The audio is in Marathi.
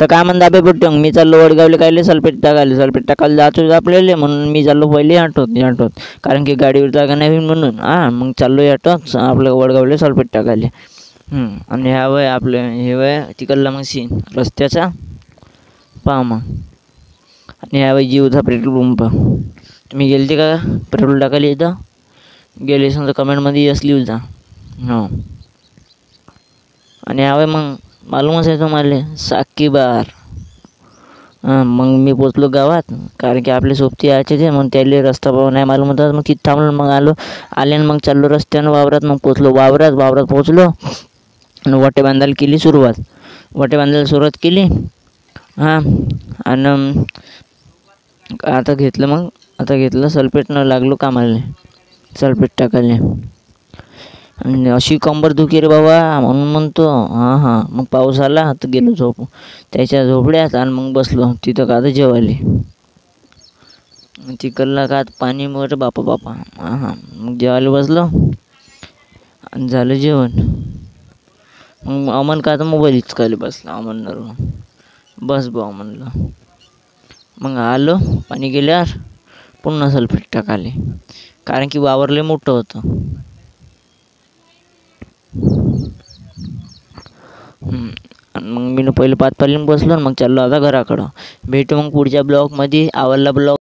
तर काय म्हणता बे पोट्टे, मी चाललो वडगावले कायले सल्फेट टाकायला जातो आपल्याला, म्हणून मी चाललो पहिले ऑटोत कारण की गाडीवर जागा नाही म्हणून. मग चाललो ऑटोत आपलं वडगावले सल्फेट टाकायला. आणि ह्या वय आपलं हे वय तिकडला मग सीन रस्त्याचा पहा मग. आणि ह्या वय जीवचा पेट्रोल पंप. तुम्ही गेलते का पेट्रोल टाकायला? इथं गेले समजा कमेंटमध्ये यस लिहू जा. हो. आणि ह्या वय मग मालूमच आहे तुम्हाला साकीबार. मग मी पोचलो गावात कारण की आपले सोबती यायचे ते, मग त्याला रस्ता नाही मालूम होता. मग तिथं थांबलो, मग आले मग चाललो रस्त्यानं वावरात. मग पोचलो वावरात पोचलो आणि वाटे बांधायला सुरुवात केली. आणि आता घेतलं सल्फेटनं, लागलो कामाला सल्फेट टाकायला. आणि अशी कंबर दुखी रे बाबा, म्हणून म्हणतो. मग पाऊस आला तर गेलो त्याच्या झोपड्यात आणि मग बसलो तिथं का आता जेवायले. तिकडला का पाणी मोठं बापा. मग जेवायला बसलो आणि झालं जेवण. मग अमन का आता मोबाईल हिचकायला बसला. अमन बस भाऊ म्हणलं. मग आलो पाणी गेल्यावर पुन्हा सल्फेट टाकाले कारण की वावरले मोठं होतं. मग मी पहिले 5 पालीन बसलो, मग चाललो आता घराकडं. भेटू मग पुढच्या ब्लॉगमध्ये. आवडला ब्लॉग